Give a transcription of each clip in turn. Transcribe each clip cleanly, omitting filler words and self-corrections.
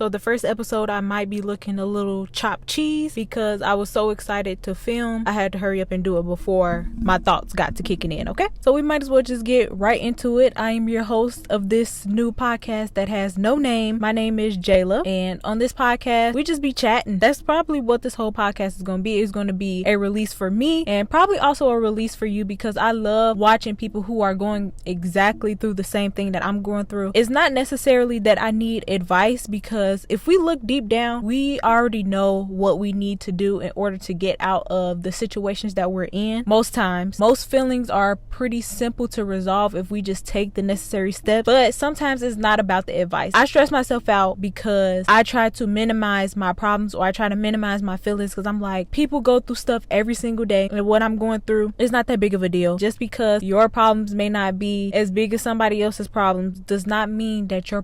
So the first episode I might be looking a little chopped cheese because I was so excited to film. I had to hurry up and do it before my thoughts got to kicking in, okay? So we might as well just get right into it. I am your host of this new podcast that has no name. My name is Jayla, and on this podcast, we just be chatting. That's probably what this whole podcast is going to be. It's going to be a release for me and probably also a release for you because I love watching people who are going exactly through the same thing that I'm going through. It's not necessarily that I need advice because if we look deep down, we already know what we need to do in order to get out of the situations that we're in. Most times, most feelings are pretty simple to resolve if we just take the necessary steps, but sometimes it's not about the advice. I stress myself out because I try to minimize my problems or I try to minimize my feelings because I'm like, people go through stuff every single day and what I'm going through is not that big of a deal. Just because your problems may not be as big as somebody else's problems does not mean that your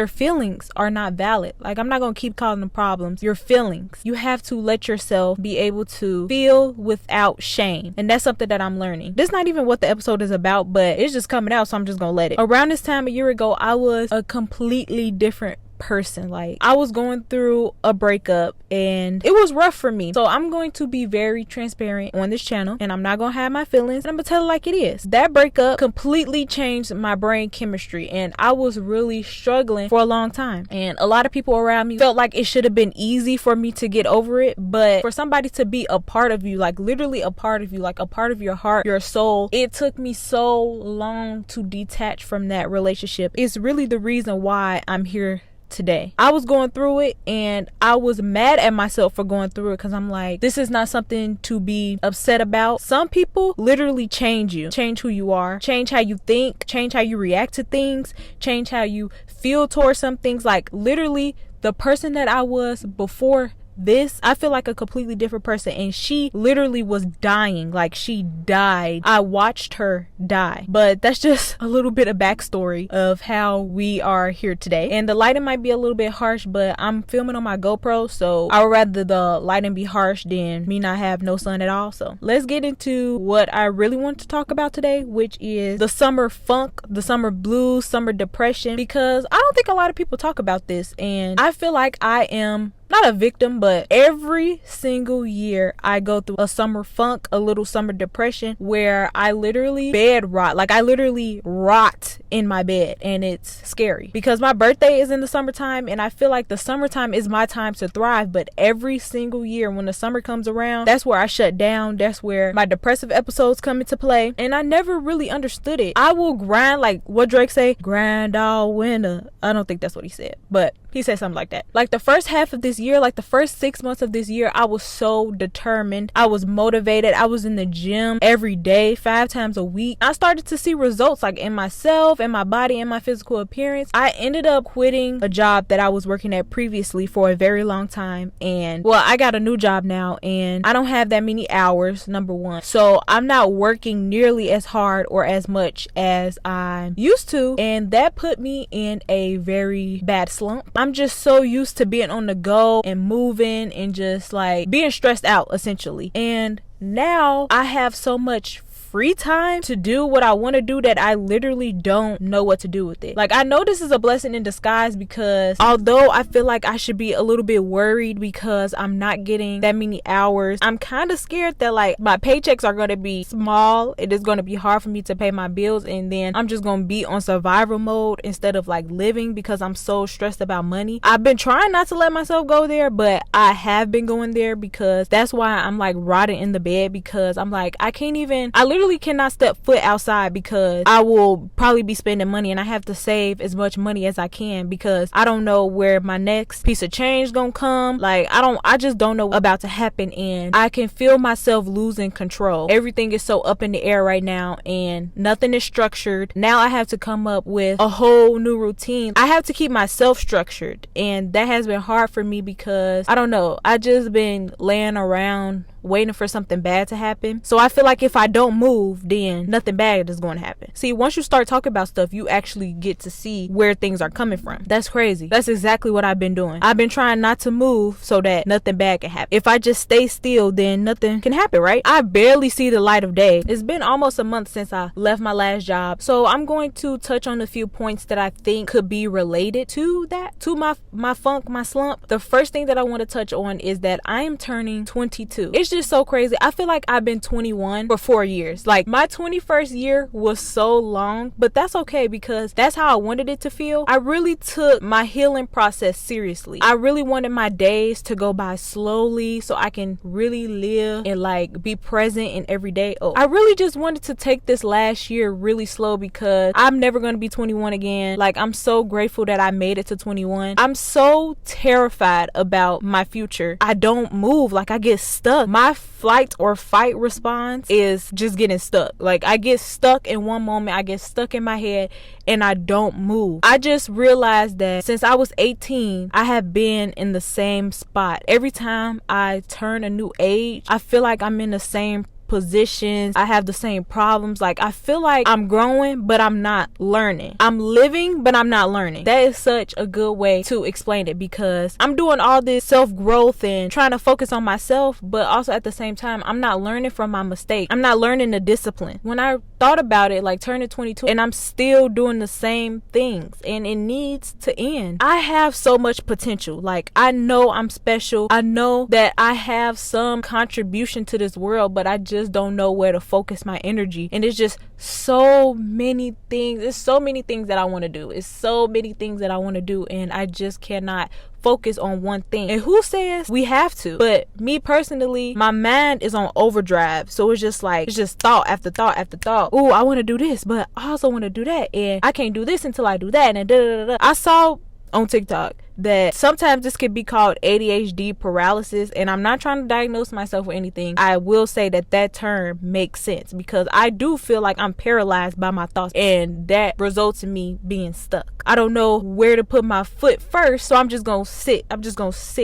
feelings are not valid. Like, I'm not gonna keep calling them problems. Your feelings. You have to let yourself be able to feel without shame. And that's something that I'm learning. This is not even what the episode is about, but it's just coming out, so I'm just gonna let it. Around this time a year ago, I was a completely different person. Like, I was going through a breakup and it was rough for me. So I'm going to be very transparent on this channel and I'm not gonna hide my feelings and I'm gonna tell it like it is. That breakup completely changed my brain chemistry and I was really struggling for a long time. And a lot of people around me felt like it should have been easy for me to get over it, but for somebody to be a part of you, like literally a part of you, like a part of your heart, your soul, it took me so long to detach from that relationship. It's really the reason why I'm here today. I was going through it and I was mad at myself for going through it because I'm like, this is not something to be upset about. Some people literally change you, change who you are, change how you think, change how you react to things, change how you feel towards some things. Like, literally the person that I was before this, I feel like a completely different person, and she literally was dying. Like, she died. I watched her die. But that's just a little bit of backstory of how we are here today. And the lighting might be a little bit harsh, but I'm filming on my GoPro, so I would rather the lighting be harsh than me not have no sun at all. So let's get into what I really want to talk about today, which is the summer funk, the summer blues, summer depression, because I don't think a lot of people talk about this, and I feel like I am not a victim, but every single year I go through a summer funk, a little summer depression where I literally bed rot. Like, I literally rot in my bed, and it's scary because my birthday is in the summertime and I feel like the summertime is my time to thrive. But every single year when the summer comes around, that's where I shut down. That's where my depressive episodes come into play, and I never really understood it. I will grind, like what Drake say, grind all winter. I don't think that's what he said, but he said something like that. Like, the first half of this year, like the first 6 months of this year, I was so determined. I was motivated. I was in the gym every day, 5 times a week. I started to see results, like in myself, in my body, in my physical appearance. I ended up quitting a job that I was working at previously for a very long time. And well, I got a new job now and I don't have that many hours, number one. So I'm not working nearly as hard or as much as I'm used to. And that put me in a very bad slump. I'm just so used to being on the go and moving and just like being stressed out essentially. And now I have so much free time to do what I want to do that I literally don't know what to do with it. Like, I know this is a blessing in disguise because although I feel like I should be a little bit worried because I'm not getting that many hours, I'm kind of scared that like my paychecks are going to be small. It is going to be hard for me to pay my bills, and then I'm just going to be on survival mode instead of like living because I'm so stressed about money. I've been trying not to let myself go there, but I have been going there because that's why I'm like rotting in the bed, because I'm like, I literally cannot step foot outside because I will probably be spending money, and I have to save as much money as I can because I don't know where my next piece of change gonna come. Like, I just don't know what's about to happen, and I can feel myself losing control. Everything is so up in the air right now and nothing is structured. Now I have to come up with a whole new routine. I have to keep myself structured, and that has been hard for me because I don't know, I just been laying around waiting for something bad to happen. So I feel like if I don't move, move, then nothing bad is going to happen. See, once you start talking about stuff, you actually get to see where things are coming from. That's crazy. That's exactly what I've been doing. I've been trying not to move so that nothing bad can happen. If I just stay still, then nothing can happen, right? I barely see the light of day. It's been almost a month since I left my last job, so I'm going to touch on a few points that I think could be related to that, to my funk, my slump. The first thing that I want to touch on is that I am turning 22. It's just so crazy. I feel like I've been 21 for 4 years. Like, my 21st year was so long, but that's okay because that's how I wanted it to feel. I really took my healing process seriously. I really wanted my days to go by slowly so I can really live and like be present in every day. I really just wanted to take this last year really slow because I'm never going to be 21 again. Like, I'm so grateful that I made it to 21. I'm so terrified about my future. I don't move. Like, I get stuck. My flight or fight response is just getting stuck. Like, I get stuck in one moment. I get stuck in my head and I don't move. I just realized that since I was 18, I have been in the same spot. Every time I turn a new age, I feel like I'm in the same positions. I have the same problems. Like, I feel like I'm growing, but I'm not learning. I'm living, but I'm not learning. That is such a good way to explain it because I'm doing all this self-growth and trying to focus on myself, but also at the same time, I'm not learning from my mistakes. I'm not learning the discipline. When I thought about it, like turning 22 and I'm still doing the same things and it needs to end. I have so much potential. Like, I know I'm special. I know that I have some contribution to this world, but I just don't know where to focus my energy. And it's just so many things. There's so many things that I want to do. It's so many things that I want to do, and I just cannot focus on one thing. And who says we have to? But me personally, my mind is on overdrive. So it's just like, it's just thought after thought after thought. Oh, I want to do this, but I also want to do that. And I can't do this until I do that. And da da da da. I saw on TikTok that sometimes this could be called ADHD paralysis, and I'm not trying to diagnose myself with anything. I will say that that term makes sense because I do feel like I'm paralyzed by my thoughts, and that results in me being stuck. I don't know where to put my foot first, so I'm just gonna sit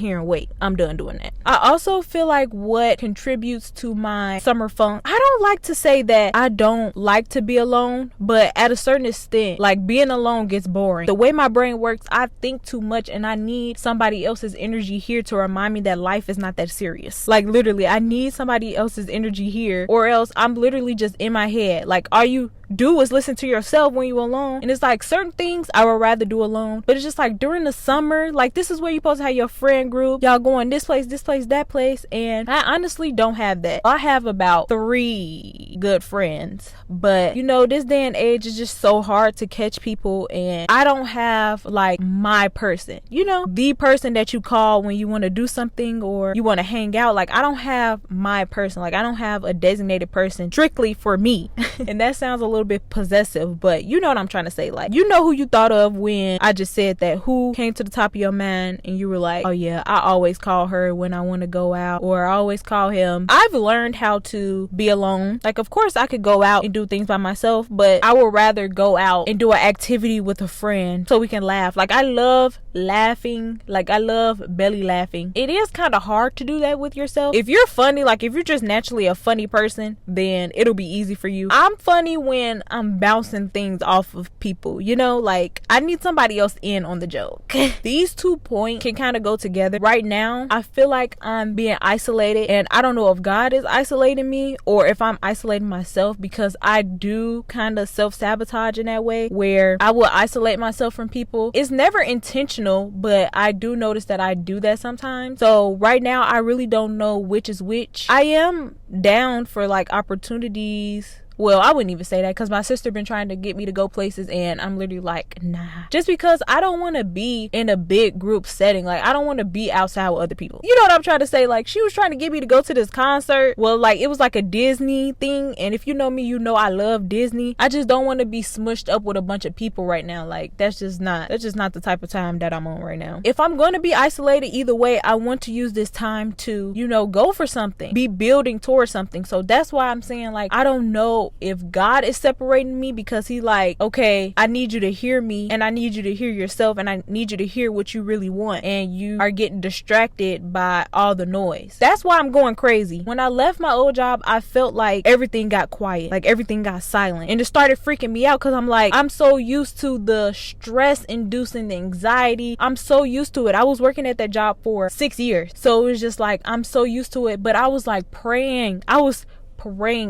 here and wait. I'm done doing that. I also feel like what contributes to my summer funk, I don't like to say that I don't like to be alone, but at a certain extent, like, being alone gets boring. The way my brain works, I think too much, and I need somebody else's energy here to remind me that life is not that serious. Like, literally, I need somebody else's energy here, or else I'm literally just in my head. Like, all you do is listen to yourself when you're alone. And it's like, certain things I would rather do alone, but it's just like during the summer, like, this is where you're supposed to have your friend group, y'all going this place, that place, and I honestly don't have that. I have about 3 good friends, but you know, this day and age is just so hard to catch people, and I don't have like my person, you know, the person that you call when you want to do something or you want to hang out. Like, I don't have my person. Like, I don't have a designated person strictly for me. And that sounds a little bit possessive, but you know what I'm trying to say. Like, you know who you thought of when I just said that. Who came to the top of your mind and you were like, oh yeah, I always call her when I want to go out, or I always call him. I've learned how to be alone. Like, of course I could go out and do things by myself, but I would rather go out and do an activity with a friend so we can laugh. Like, I love laughing. Like, I love belly laughing. It is kind of hard to do that with yourself. If you're funny, like if you're just naturally a funny person, then it'll be easy for you. I'm funny when I'm bouncing things off of people, you know, like I need somebody else in on the joke. These 2 points can kind of go together. Right now, I feel like I'm being isolated, and I don't know if God is isolating me or if I'm isolating myself, because I do kind of self-sabotage in that way where I will isolate myself from people. It's never intentional, but I do notice that I do that sometimes. So right now, I really don't know which is which. I am down for like opportunities. Well, I wouldn't even say that because my sister been trying to get me to go places, and I'm literally like, nah. Just because I don't want to be in a big group setting. Like, I don't want to be outside with other people. You know what I'm trying to say? Like, she was trying to get me to go to this concert. Well, like, it was like a Disney thing. And if you know me, you know I love Disney. I just don't want to be smushed up with a bunch of people right now. Like, that's just not the type of time that I'm on right now. If I'm going to be isolated either way, I want to use this time to, you know, go for something. Be building towards something. So that's why I'm saying, like, I don't know know if God is separating me because he like, okay, I need you to hear me and I need you to hear yourself and I need you to hear what you really want, and you are getting distracted by all the noise. That's why I'm going crazy. When I left my old job, I felt like everything got quiet, like everything got silent, and it started freaking me out because I'm like, I'm so used to the stress inducing the anxiety. I'm so used to it. I was working at that job for 6 years, so it was just like I'm so used to it. But I was like praying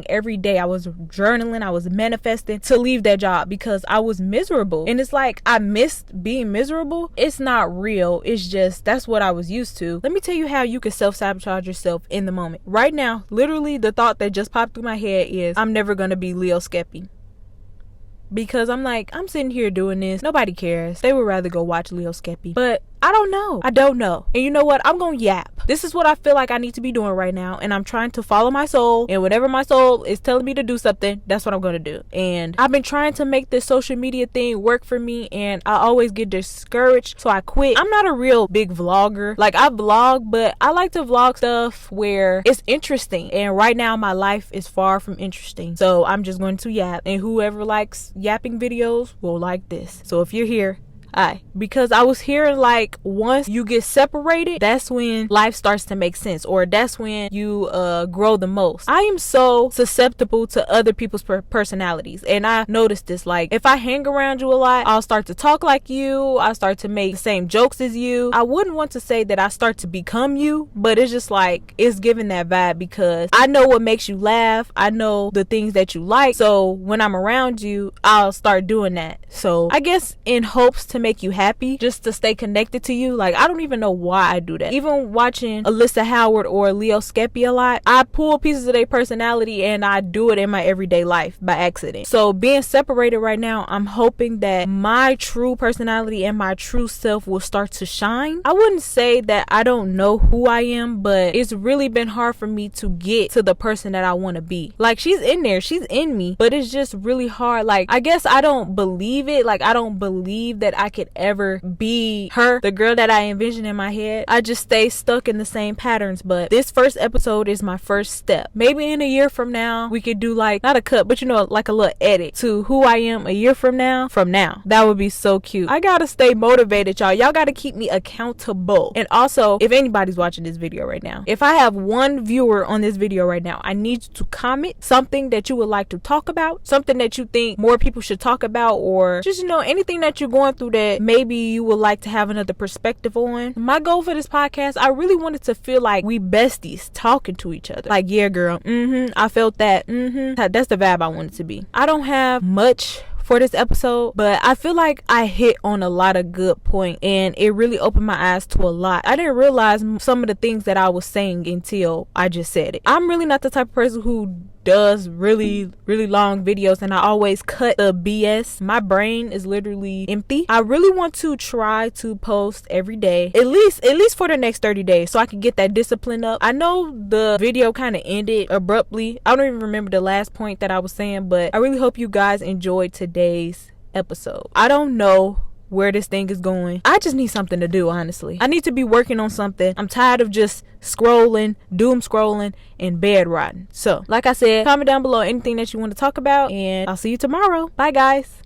every day. I was journaling, I was manifesting to leave that job because I was miserable. And it's like I missed being miserable. It's not real, it's just that's what I was used to. Let me tell you how you can self-sabotage yourself in the moment. Right now, literally the thought that just popped through my head is I'm never gonna be Leo Skeppy. Because I'm like, I'm sitting here doing this, nobody cares. They would rather go watch Leo Skeppy. But I don't know. And you know what? I'm gonna yap. This is what I feel like I need to be doing right now, and I'm trying to follow my soul, and whenever my soul is telling me to do something, that's what I'm gonna do. And I've been trying to make this social media thing work for me, and I always get discouraged, so I quit. I'm not a real big vlogger. Like, I vlog, but I like to vlog stuff where it's interesting, and right now my life is far from interesting, so I'm just going to yap, and whoever likes yapping videos will like this. So if you're here, because I was hearing like once you get separated, that's when life starts to make sense, or that's when you grow the most. I am so susceptible to other people's personalities, and I noticed this. Like, if I hang around you a lot, I'll start to talk like you, I start to make the same jokes as you. I wouldn't want to say that I start to become you, but it's just like it's giving that vibe because I know what makes you laugh, I know the things that you like, so when I'm around you, I'll start doing that. So I guess in hopes to make you happy, just to stay connected to you. Like, I don't even know why I do that. Even watching Alyssa Howard or Leo Skeppy a lot, I pull pieces of their personality and I do it in my everyday life by accident. So being separated right now, I'm hoping that my true personality and my true self will start to shine. I wouldn't say that I don't know who I am, but it's really been hard for me to get to the person that I want to be. Like, she's in there, she's in me, but it's just really hard. Like, I guess I don't believe it. Like, I don't believe that I could ever be her, the girl that I envision in my head. I just stay stuck in the same patterns. But this first episode is my first step. Maybe in a year from now we could do like, not a cut, but you know, like a little edit to who I am a year from now. That would be so cute. I gotta stay motivated, y'all gotta keep me accountable. And also, if anybody's watching this video right now, if I have one viewer on this video right now, I need you to comment something that you would like to talk about, something that you think more people should talk about, or just, you know, anything that you're going through that maybe you would like to have another perspective on. My goal for this podcast, I really wanted to feel like we besties talking to each other. Like, yeah, girl, I felt that. That's the vibe I want it to be. I don't have much for this episode, but I feel like I hit on a lot of good points, and it really opened my eyes to a lot. I didn't realize some of the things that I was saying until I just said it. I'm really not the type of person who does really long videos, and I always cut the BS. My brain is literally empty. I really want to try to post every day, at least for the next 30 days, so I can get that discipline up. I know the video kind of ended abruptly. I don't even remember the last point that I was saying, but I really hope you guys enjoyed today's episode. I don't know where this thing is going. I just need something to do, honestly. I need to be working on something. I'm tired of just scrolling, doom scrolling, and bed rotting. So, like I said, comment down below anything that you want to talk about, and I'll see you tomorrow. Bye, guys.